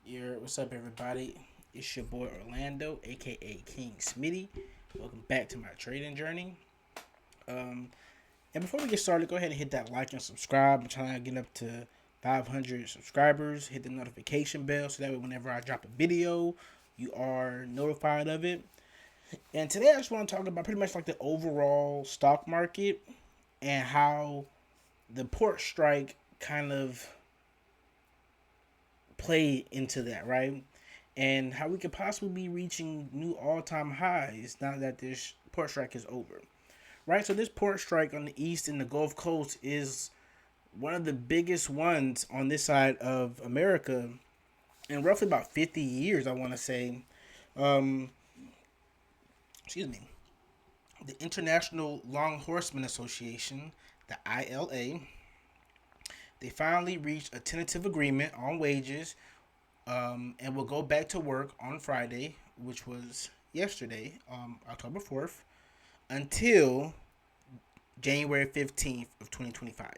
What's up, everybody? It's your boy Orlando, aka King Smitty. Welcome back to my trading journey. Um, and before we get started, go ahead and hit that like and subscribe. I'm trying to get up to 500 subscribers. Hit the notification bell so that way, whenever I drop a video, you are notified of it. And today, I just want to talk about pretty much like the overall stock market and how the port strike kind of play into that, right? And how we could possibly be reaching new all-time highs now that this port strike is over, right? So this port strike on the east and the Gulf Coast is one of the biggest ones on this side of America in roughly about 50 years, I want to say. Um, excuse me. The International Longshoremen Association, the ILA, they finally reached a tentative agreement on wages and will go back to work on Friday, which was yesterday, October 4th, until January 15th of 2025.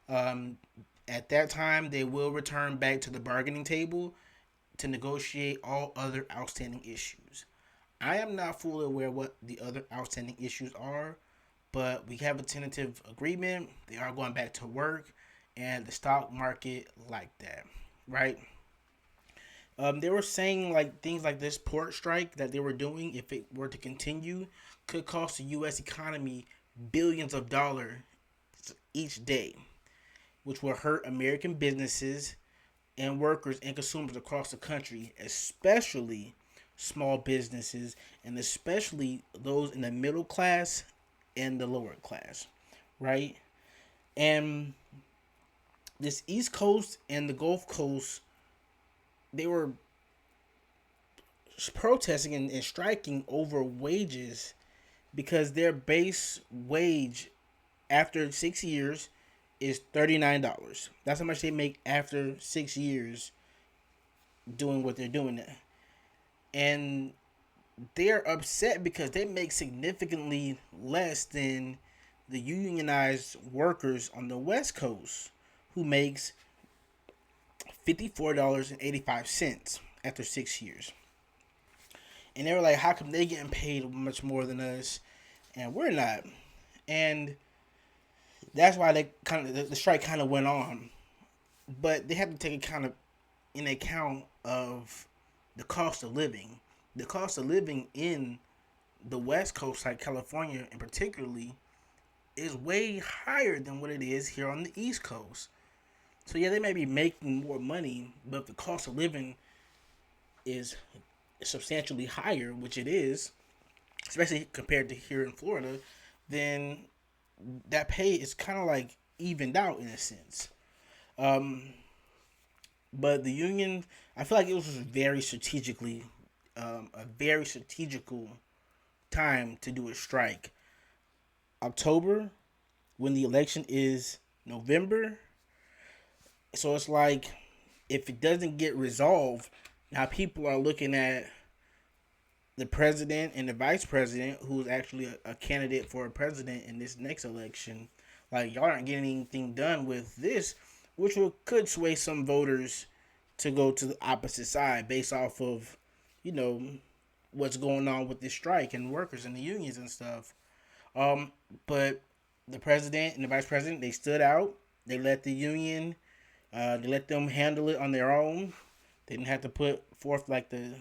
Um, at that time, they will return back to the bargaining table to negotiate all other outstanding issues. I am not fully aware what the other outstanding issues are, but we have a tentative agreement. They are going back to work, and the stock market like that, right? They were saying like things like this port strike that they were doing, if it were to continue, could cost the U.S. economy billions of dollars each day, which will hurt American businesses and workers and consumers across the country, especially small businesses and especially those in the middle class and the lower class, right? And this East Coast and the Gulf Coast, they were protesting and striking over wages because their base wage after 6 years is $39. That's how much they make after 6 years doing what they're doing. And they're upset because they make significantly less than the unionized workers on the West Coast who makes $54.85 after 6 years. And they were like, how come they getting paid much more than us and we're not? And that's why they kind of the strike kind of went on. But they have to take it kind of in account of the cost of living. The cost of living in the West Coast, like California in particularly, is way higher than what it is here on the East Coast. So yeah, they may be making more money, but the cost of living is substantially higher, which it is, especially compared to here in Florida, then that pay is kind of like evened out in a sense. Um, but the union, I feel like it was very strategically, a very strategical time to do a strike. October, when the election is November, so it's like if it doesn't get resolved, now people are looking at the president and the vice president, who's actually a candidate for a president in this next election. Like, y'all aren't getting anything done with this, which could sway some voters to go to the opposite side based off of, you know, what's going on with this strike and workers and the unions and stuff. Um, but the president and the vice president, they stood out. They let the union, they let them handle it on their own. They didn't have to put forth like the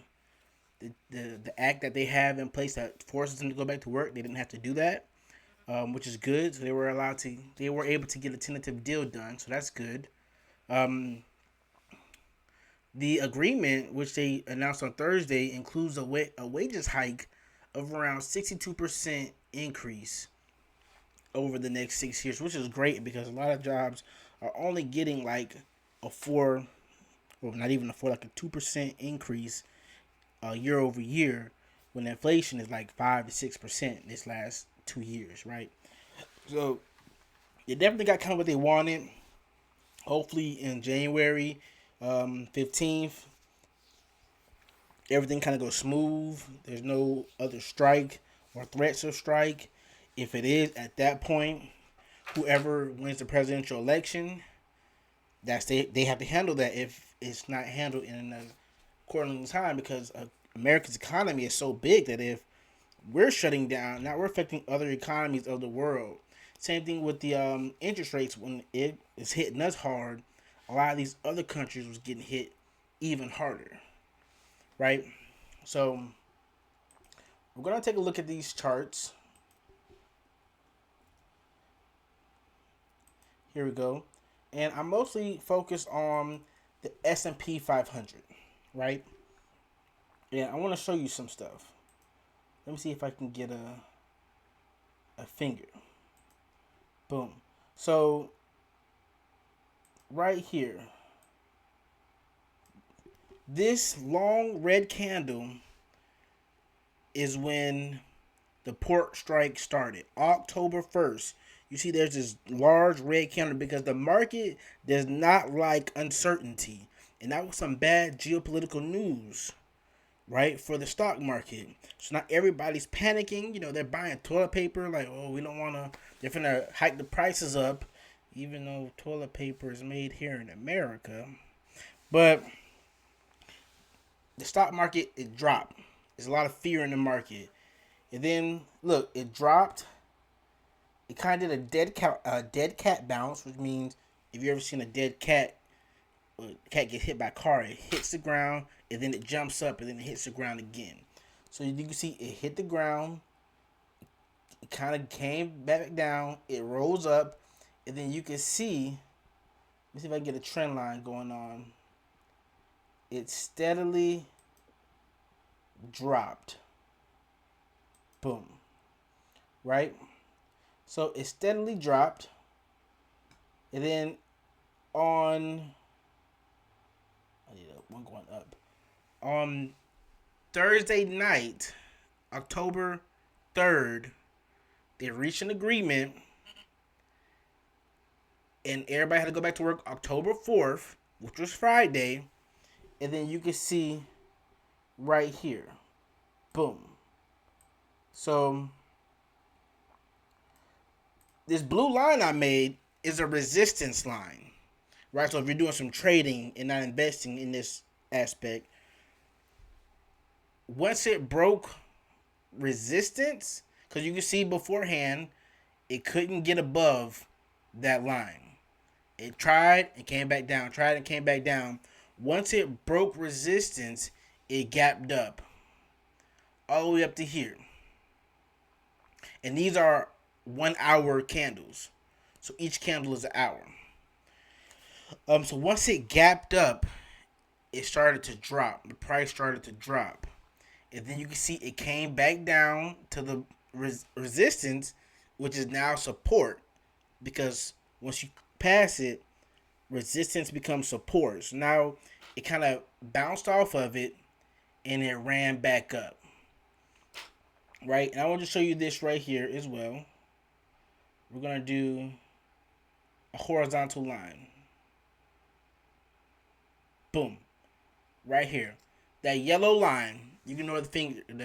act that they have in place that forces them to go back to work. They didn't have to do that, which is good. So they were able to get a tentative deal done. So that's good. Um, the agreement, which they announced on Thursday, includes a wages hike of around 62% increase over the next 6 years, which is great because a lot of jobs are only getting like a four, or not even a four, like a 2% increase year over year, when inflation is like 5 to 6% this last 2 years, right? So they definitely got kind of what they wanted. Hopefully in January 15th, everything kind of goes smooth. There's no other strike or threats of strike. If it is, at that point, whoever wins the presidential election, They have to handle that if it's not handled in a according time, because America's economy is so big that if we're shutting down, now we're affecting other economies of the world. Same thing with the interest rates. When it is hitting us hard, a lot of these other countries was getting hit even harder, right? So we're gonna take a look at these charts. Here we go, and I'm mostly focused on the S&P 500, right? And I want to show you some stuff. Let me see if I can get a finger. Boom. So right here, this long red candle is when the port strike started, October 1st. You see there's this large red candle because the market does not like uncertainty. And that was some bad geopolitical news, right, for the stock market. So not everybody's panicking. They're buying toilet paper like, oh, we don't want to, they're finna hike the prices up, even though toilet paper is made here in America. But the stock market, it dropped. There's a lot of fear in the market. And then, look, it dropped. It kind of did a dead cat bounce, which means if you ever seen a dead cat, a cat get hit by a car, it hits the ground, and then it jumps up, and then it hits the ground again. So you can see it hit the ground, it kind of came back down, it rose up, and then you can see, let me see if I can get a trend line going on. It steadily dropped. Boom. Right? So it steadily dropped. And then on, I need one going up. On Thursday night, October 3rd, they reached an agreement, and everybody had to go back to work October 4th, which was Friday. And then you can see right here. Boom. So this blue line I made is a resistance line, right? So if you're doing some trading and not investing in this aspect, once it broke resistance, because you can see beforehand, it couldn't get above that line. It tried and came back down, tried and came back down. Once it broke resistance, it gapped up all the way up to here. And these are 1 hour candles. So each candle is an hour. So once it gapped up, it started to drop. The price started to drop. And then you can see it came back down to the resistance, which is now support. Because once you pass it, resistance becomes support. So now it kind of bounced off of it and it ran back up. Right? And I want to show you this right here as well. We're going to do a horizontal line. Boom. Right here. That yellow line, you can ignore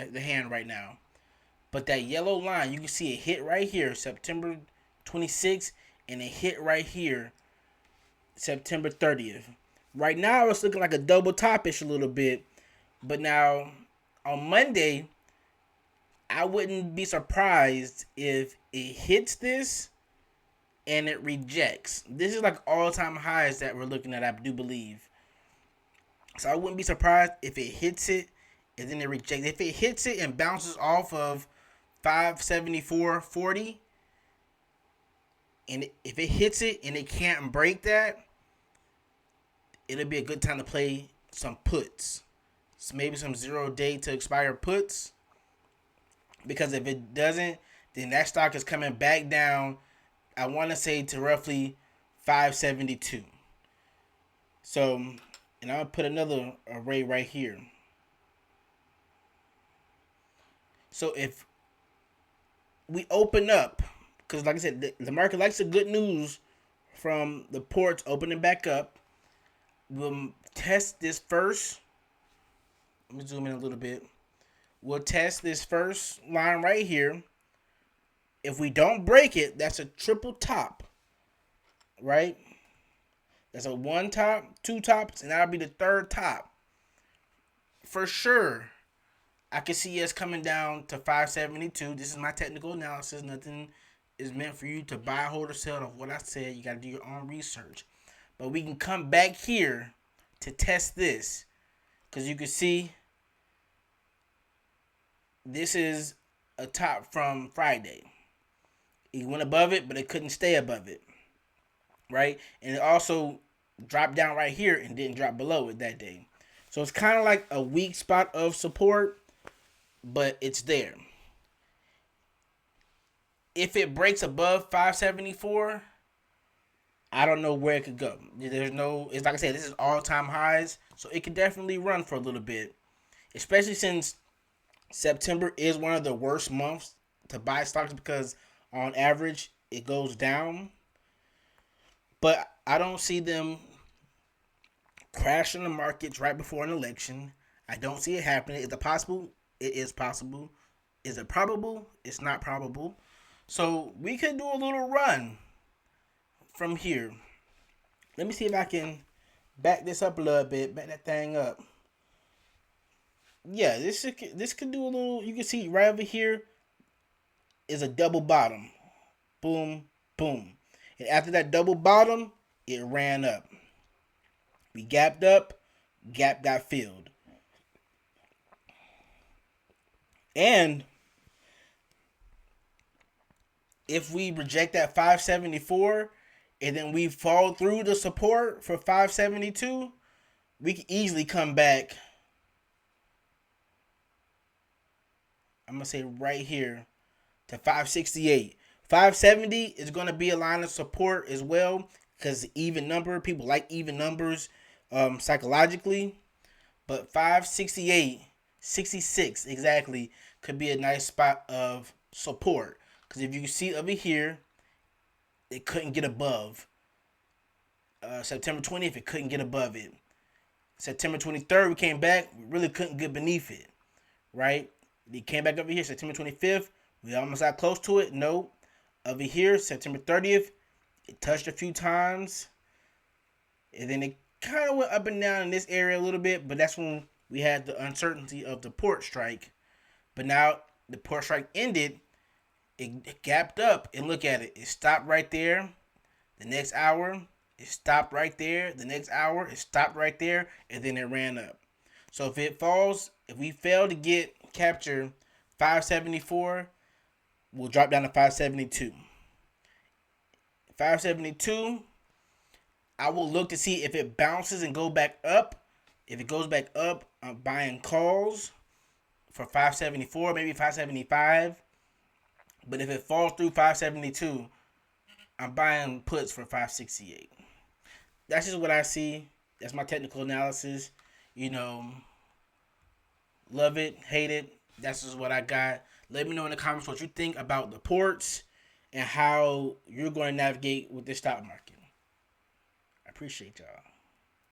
the hand right now. But that yellow line, you can see it hit right here, September 26th, and it hit right here, September 30th. Right now, it's looking like a double topish a little bit. But now, on Monday, I wouldn't be surprised if it hits this and it rejects. This is like all-time highs that we're looking at, I do believe. So I wouldn't be surprised if it hits it and then it rejects. If it hits it and bounces off of 574.40, and if it hits it and it can't break that, it'll be a good time to play some puts. So maybe some 0 day to expire puts. Because if it doesn't, then that stock is coming back down, I want to say, to roughly 572. So, and I'm going to put another array right here. So if we open up, because like I said, the market likes the good news from the ports opening back up. We'll test this first. Let me zoom in a little bit. We'll test this first line right here. If we don't break it, that's a triple top, right? That's a one top, two tops, and that'll be the third top. For sure, I can see us coming down to 572. This is my technical analysis. Nothing is meant for you to buy, hold, or sell of what I said. You got to do your own research. But we can come back here to test this. Because you can see this is a top from Friday. It went above it, but it couldn't stay above it. Right? And it also dropped down right here and didn't drop below it that day. So it's kind of like a weak spot of support, but it's there. If it breaks above 574, I don't know where it could go. There's no, it's like I said, this is all-time highs, so it could definitely run for a little bit, especially since September is one of the worst months to buy stocks because on average it goes down. But I don't see them crashing the markets right before an election. I don't see it happening. Is it possible? It is possible. Is it probable? It's not probable. So we could do a little run from here. Let me see if I can back this up a little bit. Back that thing up. Yeah, this could do a little. You can see right over here is a double bottom. Boom, boom. And after that double bottom, it ran up. We gapped up. Gap got filled. And if we reject that 574 and then we fall through the support for 572, we can easily come back. I'm going to say right here to 568. 570 is going to be a line of support as well because even number, people like even numbers psychologically. But 568, 66 exactly, could be a nice spot of support. Because if you see over here, it couldn't get above. September 20th, it couldn't get above it. September 23rd, we came back. We really couldn't get beneath it. Right? It came back over here. September 25th, we almost got close to it. No. Over here, September 30th, it touched a few times. And then it kind of went up and down in this area a little bit. But that's when we had the uncertainty of the port strike. But now the port strike ended. It gapped up, and look at it. It stopped right there. The next hour, it stopped right there. The next hour, it stopped right there, and then it ran up. So if it falls, if we fail to capture 574, we'll drop down to 572. 572, I will look to see if it bounces and go back up. If it goes back up, I'm buying calls for 574, maybe 575. But if it falls through 572, I'm buying puts for 568. That's just what I see. That's my technical analysis. Love it, hate it. That's just what I got. Let me know in the comments what you think about the ports and how you're going to navigate with this stock market. I appreciate y'all.